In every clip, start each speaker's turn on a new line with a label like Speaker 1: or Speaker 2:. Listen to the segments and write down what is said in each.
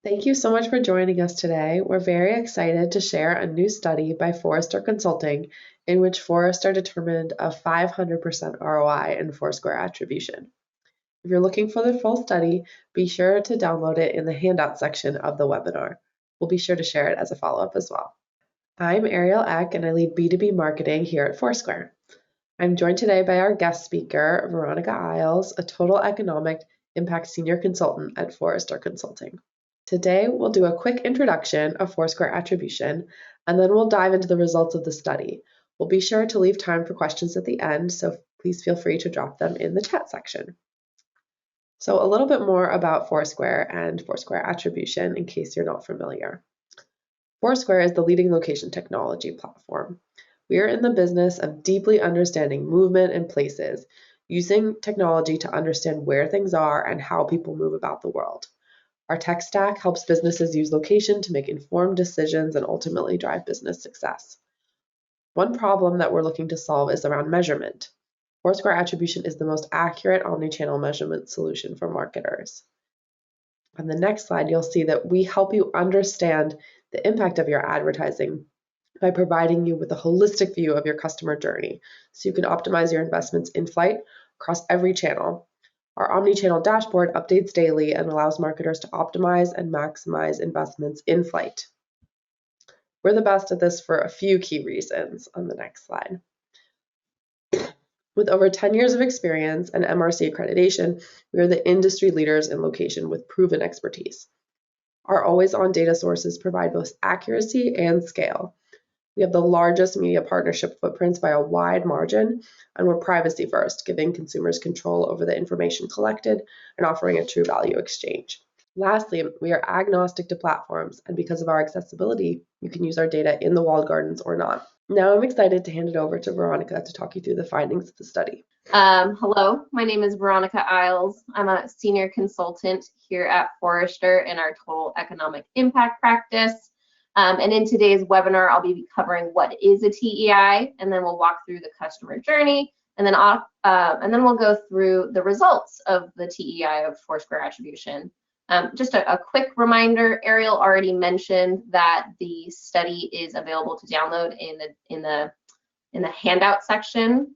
Speaker 1: Thank you so much for joining us today. We're very excited to share a new study by Forrester Consulting in which Forrester determined a 500% ROI in Foursquare attribution. If you're looking for the full study, be sure to download it in the handout section of the webinar. We'll be sure to share it as a follow-up as well. I'm Ariel Eck and I lead B2B marketing here at Foursquare. I'm joined today by our guest speaker, Veronica Isles, a total economic impact senior consultant at Forrester Consulting. Today, we'll do a quick introduction of Foursquare attribution, and then we'll dive into the results of the study. We'll be sure to leave time for questions at the end, so please feel free to drop them in the chat section. So a little bit more about Foursquare and Foursquare attribution in case you're not familiar. Foursquare is the leading location technology platform. We are in the business of deeply understanding movement and places, using technology to understand where things are and how people move about the world. Our tech stack helps businesses use location to make informed decisions and ultimately drive business success. One problem that we're looking to solve is around measurement. Foursquare attribution is the most accurate omnichannel measurement solution for marketers. On the next slide, you'll see that we help you understand the impact of your advertising by providing you with a holistic view of your customer journey so you can optimize your investments in flight across every channel. Our omnichannel dashboard updates daily and allows marketers to optimize and maximize investments in flight. We're the best at this for a few key reasons on the next slide. With over 10 years of experience and MRC accreditation, we are the industry leaders in location with proven expertise. Our always-on data sources provide both accuracy and scale. We have the largest media partnership footprints by a wide margin, and we're privacy first, giving consumers control over the information collected and offering a true value exchange. Lastly, we are agnostic to platforms, and because of our accessibility, you can use our data in the walled gardens or not. Now I'm excited to hand it over to Veronica to talk you through the findings of the study.
Speaker 2: Hello, my name is Veronica Isles. I'm a senior consultant here at Forrester in our total economic impact practice. And in today's webinar, I'll be covering what is a TEI, and then we'll walk through the customer journey, and then we'll go through the results of the TEI of Foursquare attribution. Just a quick reminder, Ariel already mentioned that the study is available to download in the handout section.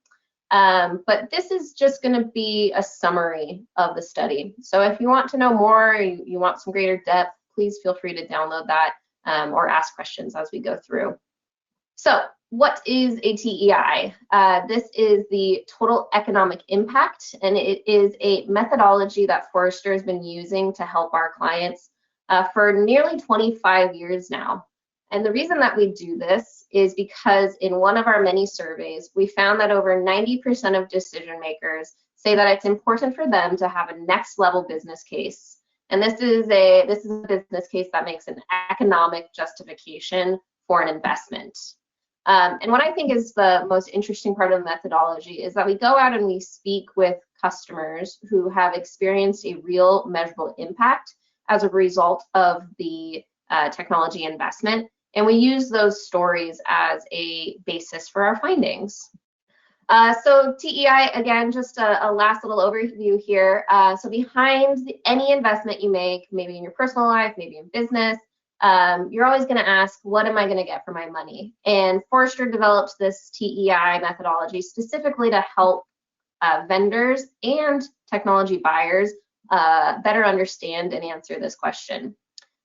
Speaker 2: But this is just going to be a summary of the study. So if you want to know more, you want some greater depth, please feel free to download that. Or ask questions as we go through. So what is a TEI? This is the total economic impact, and it is a methodology that Forrester has been using to help our clients for nearly 25 years now. And the reason that we do this is because in one of our many surveys, we found that over 90% of decision makers say that it's important for them to have a next level business case. And this is a business case that makes an economic justification for an investment. And what I think is the most interesting part of the methodology is that we go out and we speak with customers who have experienced a real measurable impact as a result of the technology investment. And we use those stories as a basis for our findings. So TEI, again, just a last little overview here. So behind any investment you make, maybe in your personal life, maybe in business, you're always going to ask, what am I going to get for my money? And Forrester developed this TEI methodology specifically to help vendors and technology buyers better understand and answer this question.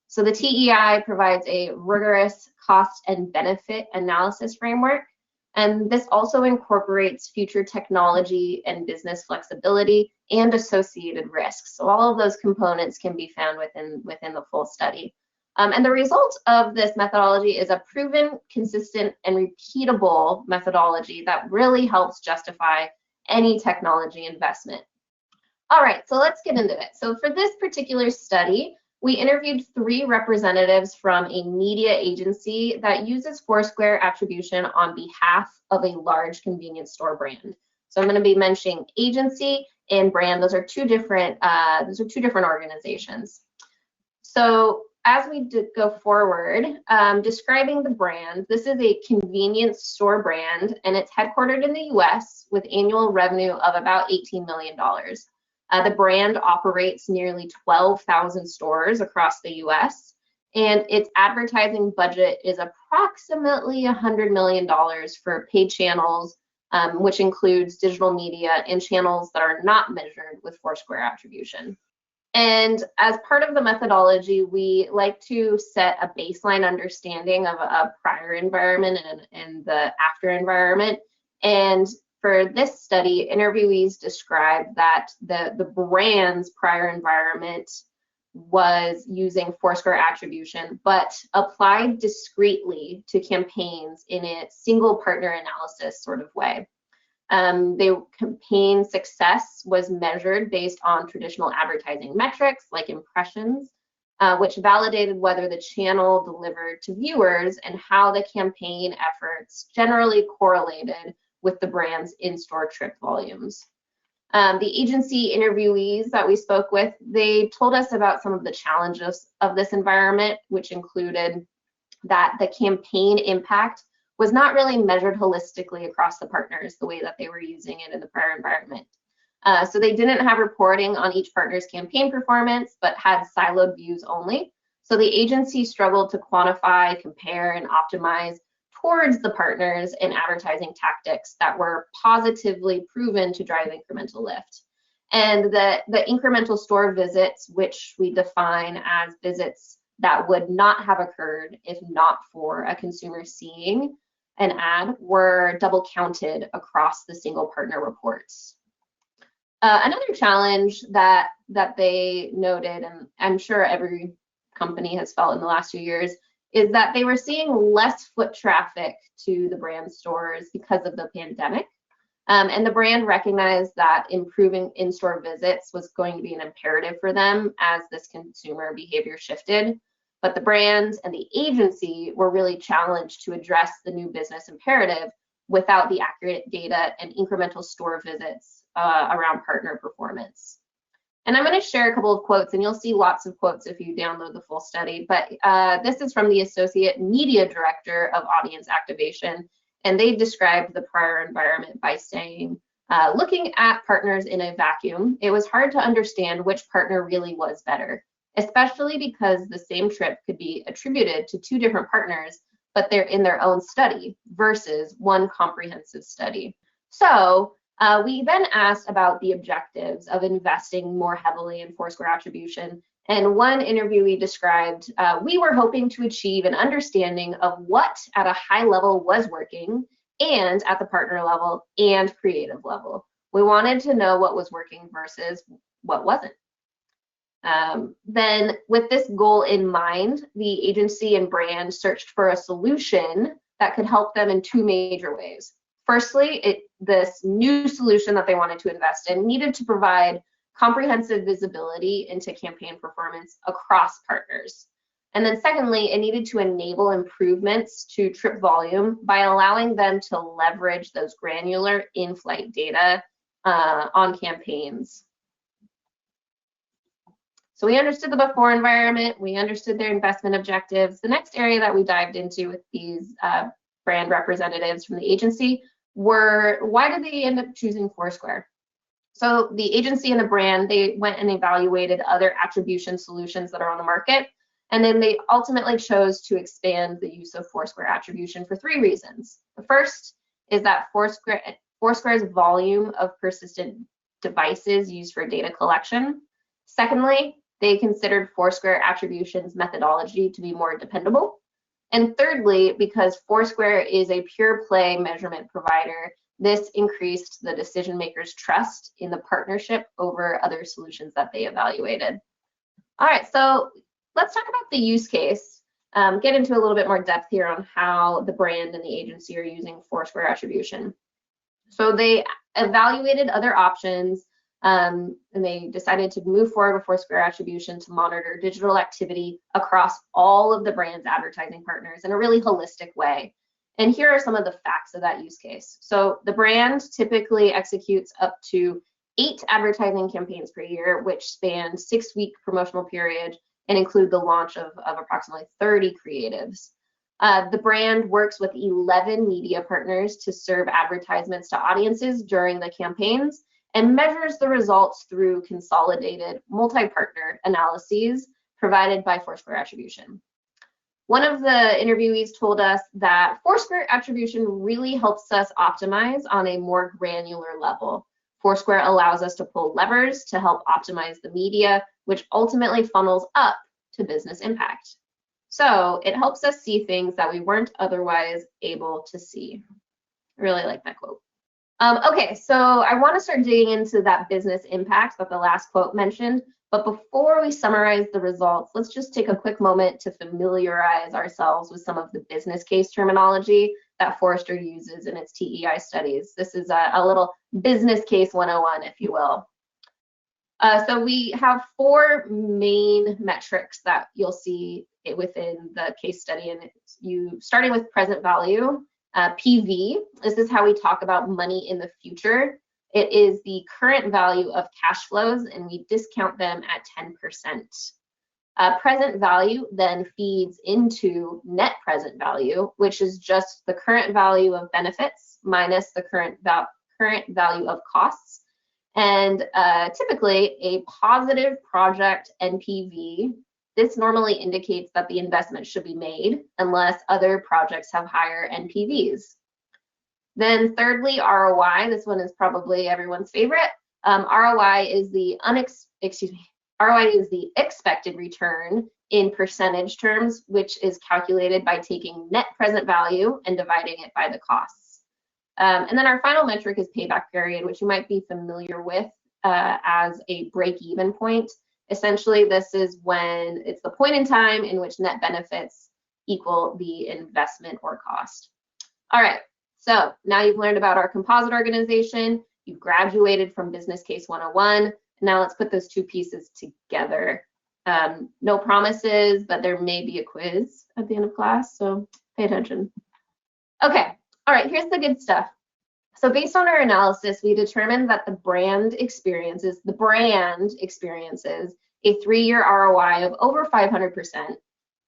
Speaker 2: So the TEI provides a rigorous cost and benefit analysis framework. And this also incorporates future technology and business flexibility and associated risks. So all of those components can be found within the full study. And the result of this methodology is a proven, consistent, and repeatable methodology that really helps justify any technology investment. All right, so let's get into it. So for this particular study, we interviewed 3 representatives from a media agency that uses Foursquare attribution on behalf of a large convenience store brand. So I'm going to be mentioning agency and brand. Those are two different organizations. So as we go forward, describing the brand, this is a convenience store brand, and it's headquartered in the US with annual revenue of about $18 million. The brand operates nearly 12,000 stores across the US, and its advertising budget is approximately $100 million for paid channels, which includes digital media and channels that are not measured with Foursquare attribution. And as part of the methodology, we like to set a baseline understanding of a prior environment and the after environment. And for this study, interviewees described that the brand's prior environment was using Foursquare attribution, but applied discretely to campaigns in a single partner analysis sort of way. The campaign success was measured based on traditional advertising metrics like impressions, which validated whether the channel delivered to viewers and how the campaign efforts generally correlated with the brand's in-store trip volumes. The agency interviewees that we spoke with, they told us about some of the challenges of this environment, which included that the campaign impact was not really measured holistically across the partners the way that they were using it in the prior environment. So they didn't have reporting on each partner's campaign performance, but had siloed views only. So the agency struggled to quantify, compare, and optimize towards the partners and advertising tactics that were positively proven to drive incremental lift. And the incremental store visits, which we define as visits that would not have occurred if not for a consumer seeing an ad, were double counted across the single partner reports. Another challenge that they noted, and I'm sure every company has felt in the last few years, is that they were seeing less foot traffic to the brand stores because of the pandemic. And the brand recognized that improving in-store visits was going to be an imperative for them as this consumer behavior shifted. But the brand and the agency were really challenged to address the new business imperative without the accurate data and incremental store visits around partner performance. And I'm going to share a couple of quotes, and you'll see lots of quotes if you download the full study, but this is from the Associate Media Director of Audience Activation, and they described the prior environment by saying, looking at partners in a vacuum, it was hard to understand which partner really was better, especially because the same trip could be attributed to two different partners, but they're in their own study versus one comprehensive study. So we then asked about the objectives of investing more heavily in Foursquare attribution. And one interviewee described, we were hoping to achieve an understanding of what at a high level was working and at the partner level and creative level. We wanted to know what was working versus what wasn't. Then with this goal in mind, the agency and brand searched for a solution that could help them in two major ways. Firstly, this new solution that they wanted to invest in needed to provide comprehensive visibility into campaign performance across partners. And then secondly, it needed to enable improvements to trip volume by allowing them to leverage those granular in-flight data on campaigns. So we understood the before environment, we understood their investment objectives. The next area that we dived into with these brand representatives from the agency were, why did they end up choosing Foursquare? So the agency and the brand, they went and evaluated other attribution solutions that are on the market, and then they ultimately chose to expand the use of Foursquare attribution for three reasons. The first is that Foursquare's volume of persistent devices used for data collection. Secondly, they considered Foursquare attribution's methodology to be more dependable. And thirdly, because Foursquare is a pure play measurement provider, this increased the decision makers' trust in the partnership over other solutions that they evaluated. All right, so let's talk about the use case, get into a little bit more depth here on how the brand and the agency are using Foursquare attribution. So they evaluated other options, and they decided to move forward with Foursquare attribution to monitor digital activity across all of the brand's advertising partners in a really holistic way. And here are some of the facts of that use case. So the brand typically executes up to 8 advertising campaigns per year, which span 6-week promotional period and include the launch of approximately 30 creatives. The brand works with 11 media partners to serve advertisements to audiences during the campaigns, and measures the results through consolidated multi-partner analyses provided by Foursquare attribution. One of the interviewees told us that Foursquare attribution really helps us optimize on a more granular level. Foursquare allows us to pull levers to help optimize the media, which ultimately funnels up to business impact. So it helps us see things that we weren't otherwise able to see. I really like that quote. Okay, so I want to start digging into that business impact that the last quote mentioned. But before we summarize the results, let's just take a quick moment to familiarize ourselves with some of the business case terminology that Forrester uses in its TEI studies. This is a little business case 101, if you will. So we have four main metrics that you'll see within the case study, and starting with present value, PV. This is how we talk about money in the future. It is the current value of cash flows, and we discount them at 10%. Present value then feeds into net present value, which is just the current value of benefits minus the current value of costs. And typically, a positive project NPV, this normally indicates that the investment should be made unless other projects have higher NPVs. Then thirdly, ROI. This one is probably everyone's favorite. ROI is the expected return in percentage terms, which is calculated by taking net present value and dividing it by the costs. And then our final metric is payback period, which you might be familiar with as a break-even point. Essentially, this is when it's the point in time in which net benefits equal the investment or cost. All right. So now you've learned about our composite organization, you've graduated from Business Case 101, and now let's put those two pieces together. No promises, but there may be a quiz at the end of class, so pay attention. Okay, all right, here's the good stuff. So based on our analysis, we determined that the brand experiences a 3-year ROI of over 500%,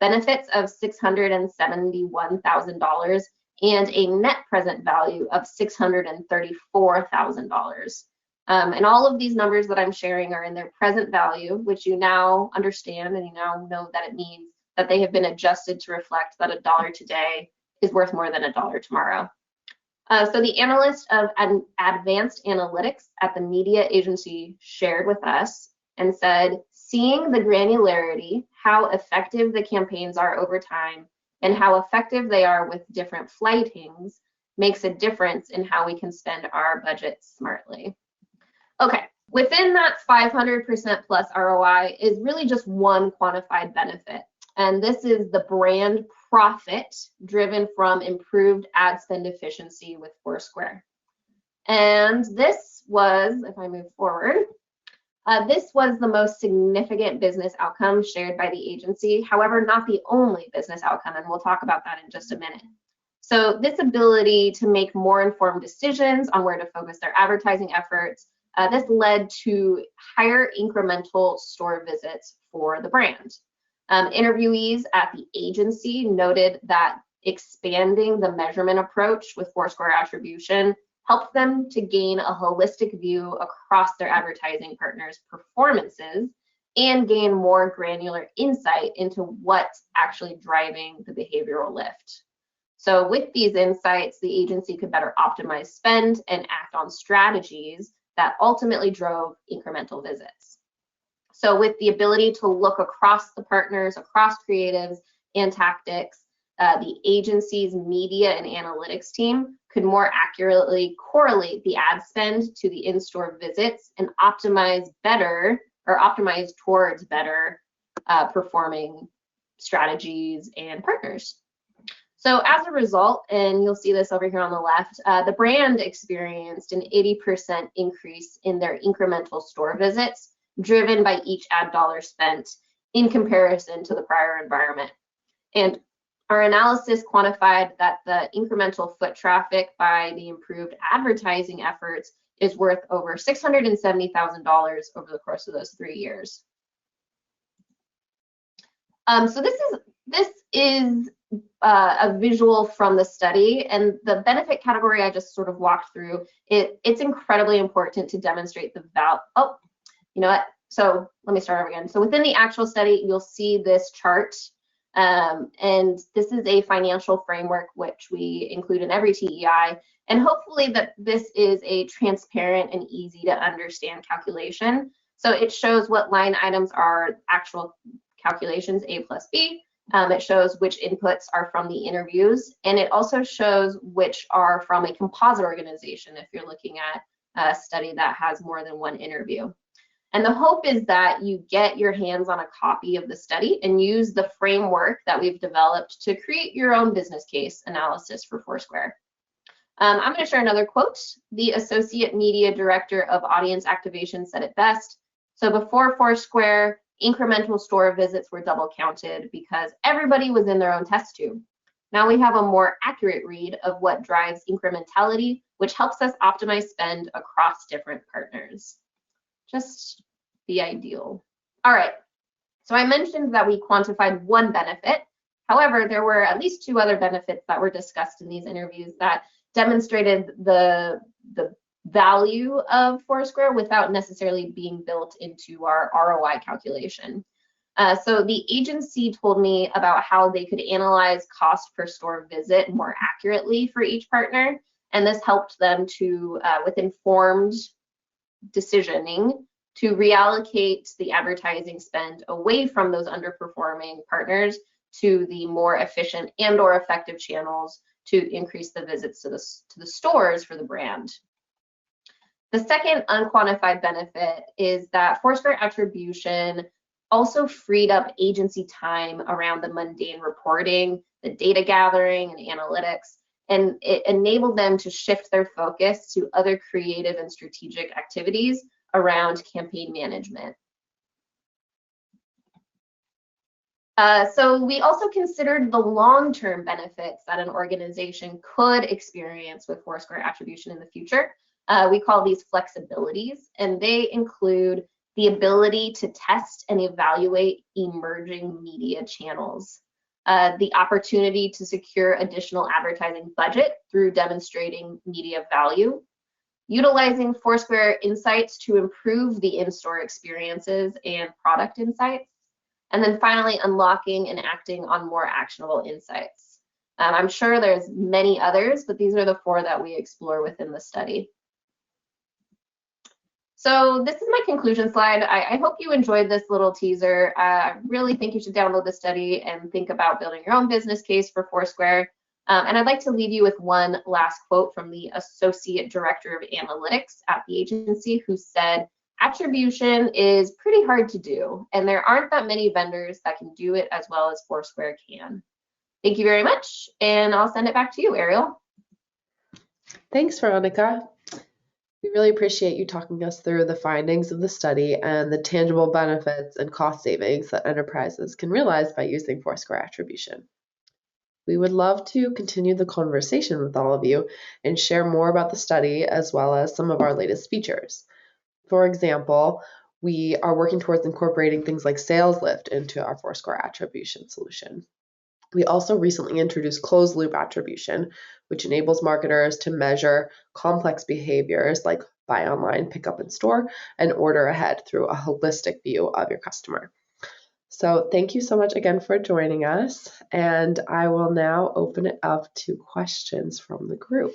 Speaker 2: benefits of $671,000, and a net present value of $634,000. And all of these numbers that I'm sharing are in their present value, which you now understand and you now know that it means that they have been adjusted to reflect that $1 today is worth more than $1 tomorrow. So the analyst of advanced analytics at the media agency shared with us and said, seeing the granularity, how effective the campaigns are over time, and how effective they are with different flightings makes a difference in how we can spend our budget smartly. Okay, within that 500% plus ROI is really just one quantified benefit, and this is the brand profit driven from improved ad spend efficiency with Foursquare. And this was, if I move forward, this was the most significant business outcome shared by the agency, however, not the only business outcome, and we'll talk about that in just a minute. So this ability to make more informed decisions on where to focus their advertising efforts, this led to higher incremental store visits for the brand. Interviewees at the agency noted that expanding the measurement approach with Foursquare attribution helped them to gain a holistic view across their advertising partners' performances and gain more granular insight into what's actually driving the behavioral lift. So with these insights, the agency could better optimize spend and act on strategies that ultimately drove incremental visits. So with the ability to look across the partners, across creatives and tactics, the agency's media and analytics team could more accurately correlate the ad spend to the in-store visits and optimize towards better performing strategies and partners. So as a result, and you'll see this over here on the left, the brand experienced an 80% increase in their incremental store visits, driven by each ad dollar spent in comparison to the prior environment. And our analysis quantified that the incremental foot traffic by the improved advertising efforts is worth over $670,000 over the course of those 3 years. So this is a visual from the study, and the benefit category I just sort of walked through, it's incredibly important to demonstrate the value. Oh, you know what? So let me start over again. So within the actual study, you'll see this chart, and this is a financial framework which we include in every TEI, and hopefully that this is a transparent and easy to understand calculation. So it shows what line items are actual calculations, A plus B. It shows which inputs are from the interviews, and it also shows which are from a composite organization if you're looking at a study that has more than one interview. And the hope is that you get your hands on a copy of the study and use the framework that we've developed to create your own business case analysis for Foursquare. I'm going to share another quote. The Associate Media Director of Audience Activation said it best. So before Foursquare, incremental store visits were double counted because everybody was in their own test tube. Now we have a more accurate read of what drives incrementality, which helps us optimize spend across different partners. Just the ideal. All right, so I mentioned that we quantified one benefit. However, there were at least 2 other benefits that were discussed in these interviews that demonstrated the value of Foursquare without necessarily being built into our ROI calculation. So the agency told me about how they could analyze cost per store visit more accurately for each partner, and this helped them to, with informed decisioning, to reallocate the advertising spend away from those underperforming partners to the more efficient and or effective channels to increase the visits to the stores for the brand. The second unquantified benefit is that Foursquare attribution also freed up agency time around the mundane reporting, the data gathering and analytics, and it enabled them to shift their focus to other creative and strategic activities around campaign management. So we also considered the long-term benefits that an organization could experience with Foursquare attribution in the future. We call these flexibilities, and they include the ability to test and evaluate emerging media channels, the opportunity to secure additional advertising budget through demonstrating media value, utilizing Foursquare insights to improve the in-store experiences and product insights, and then finally unlocking and acting on more actionable insights. I'm sure there's many others, but these are the 4 that we explore within the study. So this is my conclusion slide. I hope you enjoyed this little teaser. I really think you should download the study and think about building your own business case for Foursquare. And I'd like to leave you with one last quote from the Associate Director of Analytics at the agency, who said, "Attribution is pretty hard to do, and there aren't that many vendors that can do it as well as Foursquare can." Thank you very much, and I'll send it back to you, Ariel.
Speaker 1: Thanks, Veronica. We really appreciate you talking us through the findings of the study and the tangible benefits and cost savings that enterprises can realize by using Foursquare attribution. We would love to continue the conversation with all of you and share more about the study as well as some of our latest features. For example, we are working towards incorporating things like sales lift into our Foursquare attribution solution. We also recently introduced closed loop attribution, which enables marketers to measure complex behaviors like buy online, pick up in store, and order ahead through a holistic view of your customer. So thank you so much again for joining us, and I will now open it up to questions from the group.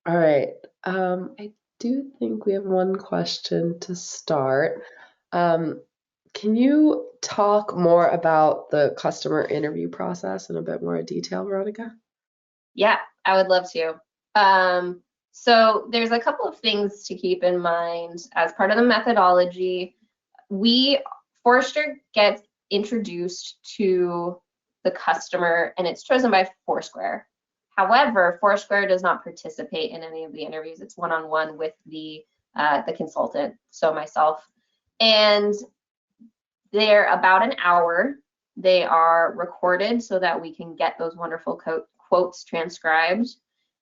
Speaker 1: All right, I do think we have one question to start. Can you talk more about the customer interview process in a bit more detail, Veronica?
Speaker 2: Yeah, I would love to. So there's a couple of things to keep in mind as part of the methodology. Forrester gets introduced to the customer and it's chosen by Foursquare. However, Foursquare does not participate in any of the interviews. It's one-on-one with the consultant, so myself. And they're about an hour. They are recorded so that we can get those wonderful quotes transcribed.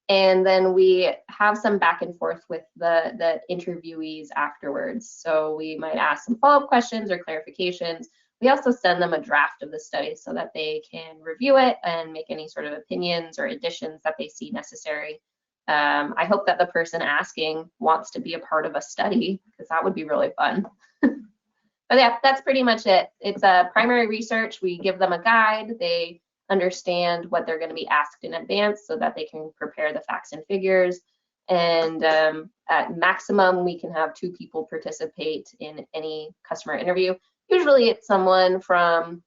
Speaker 2: And then we have some back and forth with the interviewees afterwards. So we might ask some follow-up questions or clarifications. we also send them a draft of the study so that they can review it and make any sort of opinions or additions that they see necessary. I hope that the person asking wants to be a part of a study, because that would be really fun. But yeah, that's pretty much it. It's a primary research. We give them a guide. They understand what they're going to be asked in advance so that they can prepare the facts and figures. And at maximum, we can have 2 people participate in any customer interview. Usually it's someone from,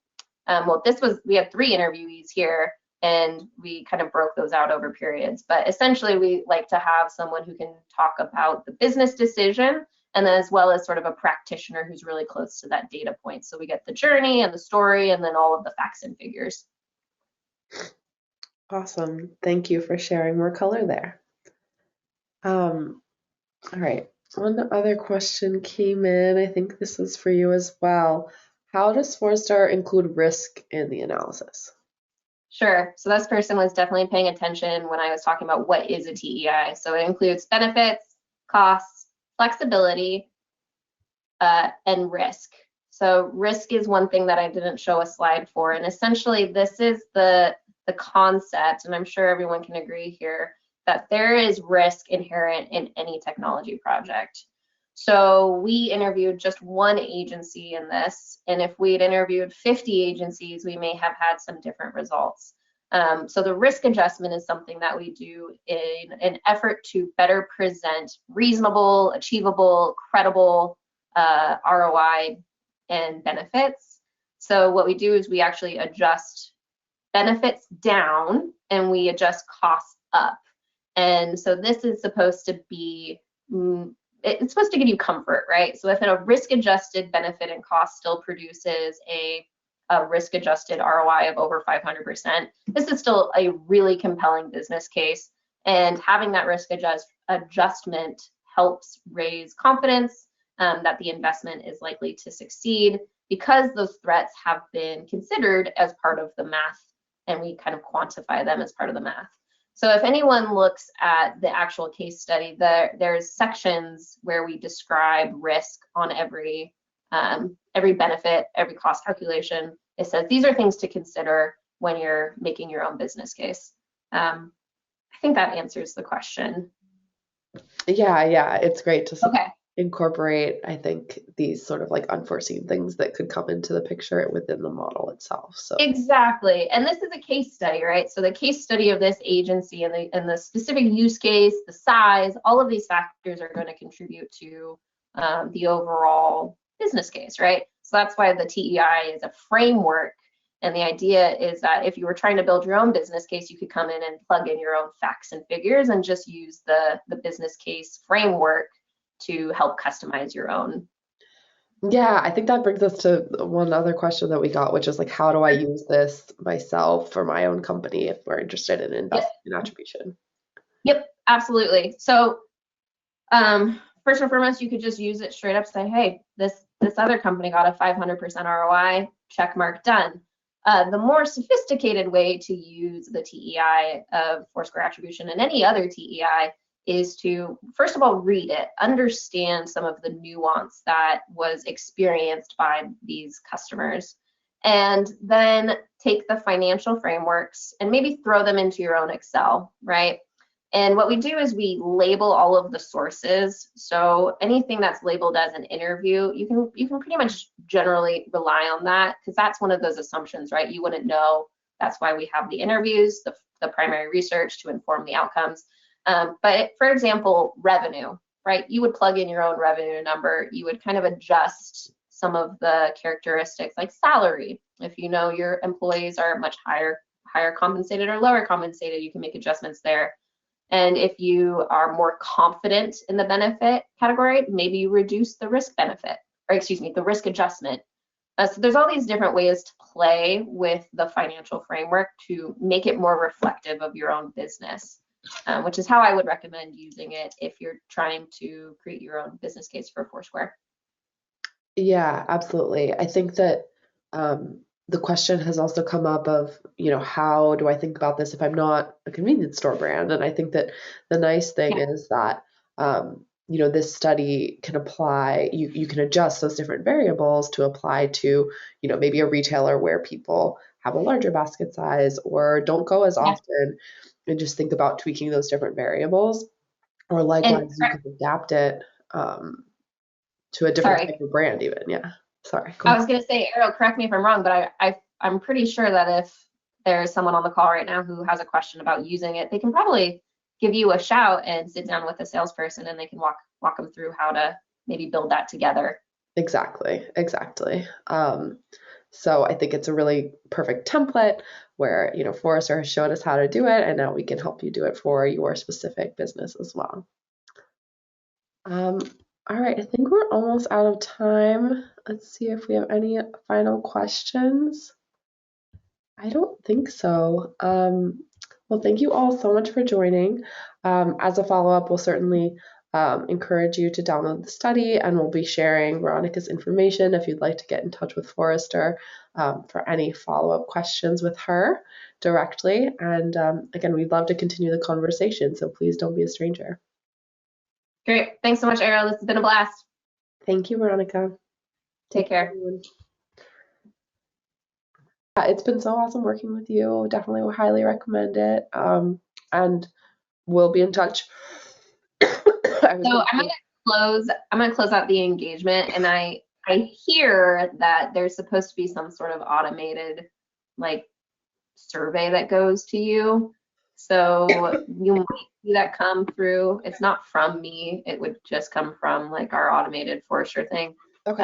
Speaker 2: we had 3 interviewees here, and we kind of broke those out over periods. But essentially, we like to have someone who can talk about the business decision, and then as well as sort of a practitioner who's really close to that data point. So we get the journey and the story, and then all of the facts and figures.
Speaker 1: Awesome. Thank you for sharing more color there. All right. One other question came in. I think this is for you as well. How does Forrester include risk in the analysis?
Speaker 2: Sure. So this person was definitely paying attention when I was talking about what is a TEI. So it includes benefits, costs, flexibility, and risk. So risk is one thing that I didn't show a slide for. And essentially, this is the concept, and I'm sure everyone can agree here, that there is risk inherent in any technology project. So we interviewed just 1 agency in this, and if we'd interviewed 50 agencies, we may have had some different results. So the risk adjustment is something that we do in an effort to better present reasonable, achievable, credible ROI and benefits. So what we do is we actually adjust benefits down and we adjust costs up. And so this is supposed to be, it's supposed to give you comfort, right? So if a risk-adjusted benefit and cost still produces a risk-adjusted ROI of over 500%, this is still a really compelling business case. And having that risk adjustment helps raise confidence that the investment is likely to succeed, because those threats have been considered as part of the math, and we kind of quantify them as part of the math. So if anyone looks at the actual case study, there's sections where we describe risk on every benefit, every cost calculation. It says these are things to consider when you're making your own business case. I think that answers the question.
Speaker 1: Yeah, it's great to
Speaker 2: Okay.
Speaker 1: incorporate, I think, these sort of like unforeseen things that could come into the picture within the model itself. So
Speaker 2: exactly. And this is a case study, right? So the case study of this agency and the specific use case, the size, all of these factors are going to contribute to the overall business case, right? So that's why the TEI is a framework. And the idea is that if you were trying to build your own business case, you could come in and plug in your own facts and figures and just use the business case framework to help customize your own.
Speaker 1: yeah, I think that brings us to one other question that we got, which is like, how do I use this myself for my own company if we're interested in investing in attribution?
Speaker 2: Yep, absolutely. So first and foremost, you could just use it straight up, say, hey, this other company got a 500% ROI, check mark, done. The more sophisticated way to use the TEI of Foursquare attribution and any other TEI is to, first of all, read it, understand some of the nuance that was experienced by these customers, and then take the financial frameworks and maybe throw them into your own Excel, right? And what we do is we label all of the sources. So anything that's labeled as an interview, you can pretty much generally rely on that, because that's one of those assumptions, right? You wouldn't know. That's why we have the interviews, the primary research to inform the outcomes. But for example, revenue, right? You would plug in your own revenue number. You would kind of adjust some of the characteristics like salary. If you know your employees are much higher compensated or lower compensated, you can make adjustments there. And if you are more confident in the benefit category, maybe you reduce the risk benefit, or excuse me, the risk adjustment. So there's all these different ways to play with the financial framework to make it more reflective of your own business, which is how I would recommend using it if you're trying to create your own business case for Foursquare.
Speaker 1: Yeah, absolutely. I think that the question has also come up of, how do I think about this if I'm not a convenience store brand? And I think that the nice thing is that this study can apply, you can adjust those different variables to apply to, maybe a retailer where people have a larger basket size or don't go as
Speaker 2: Yeah.
Speaker 1: often, and just think about tweaking those different variables. Or
Speaker 2: And
Speaker 1: likewise, you can adapt it to a different
Speaker 2: sorry,
Speaker 1: type of brand even. Yeah. Sorry. Go
Speaker 2: I
Speaker 1: ahead.
Speaker 2: was going to say, Ariel, correct me if I'm wrong, but I'm pretty sure that if there's someone on the call right now who has a question about using it, they can probably give you a shout and sit down with a salesperson and they can walk them through how to maybe build that together.
Speaker 1: Exactly. Exactly. So I think it's a really perfect template where, Forrester has showed us how to do it, and now we can help you do it for your specific business as well. Um, all right, I think we're almost out of time. Let's see if we have any final questions. I don't think so. Well, thank you all so much for joining. As a follow-up, we'll certainly encourage you to download the study, and we'll be sharing Veronica's information if you'd like to get in touch with Forrester for any follow-up questions with her directly. And again, we'd love to continue the conversation, so please don't be a stranger.
Speaker 2: Great. Thanks so much, Ariel. This has been a blast.
Speaker 1: Thank you, Veronica.
Speaker 2: Take care.
Speaker 1: Yeah, it's been so awesome working with you. Definitely will highly recommend it. And we'll be in touch.
Speaker 2: So I'm gonna close out the engagement, and I hear that there's supposed to be some sort of automated like survey that goes to you. So you might see that come through. It's not from me. It would just come from like our automated Forrester thing.
Speaker 1: Okay.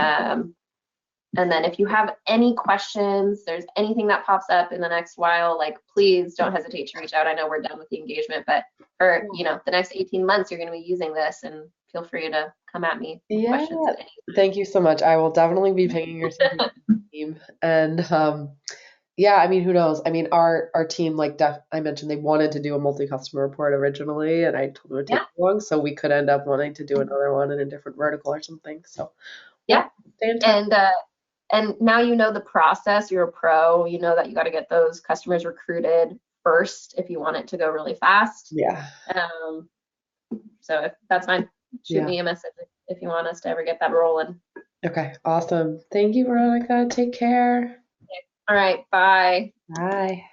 Speaker 2: And then if you have any questions, there's anything that pops up in the next while, like please don't hesitate to reach out. I know we're done with the engagement, but for the next 18 months, you're going to be using this, and feel free to come at me with
Speaker 1: Yeah.
Speaker 2: questions at any.
Speaker 1: Thank you so much. I will definitely be pinging your team. And yeah, I mean, who knows? I mean, our team, like I mentioned, they wanted to do a multi-customer report originally, and I told them it would take
Speaker 2: Yeah.
Speaker 1: too long, so we could end up wanting to do another one in a different vertical or something. So
Speaker 2: Yeah.
Speaker 1: stay in touch.
Speaker 2: And now you know the process. You're a pro. You know that you got to get those customers recruited first if you want it to go really fast.
Speaker 1: Yeah.
Speaker 2: So if that's fine, shoot me a message if you want us to ever get that rolling.
Speaker 1: Okay, awesome. Thank you, Veronica. Take care.
Speaker 2: All right, bye.
Speaker 1: Bye.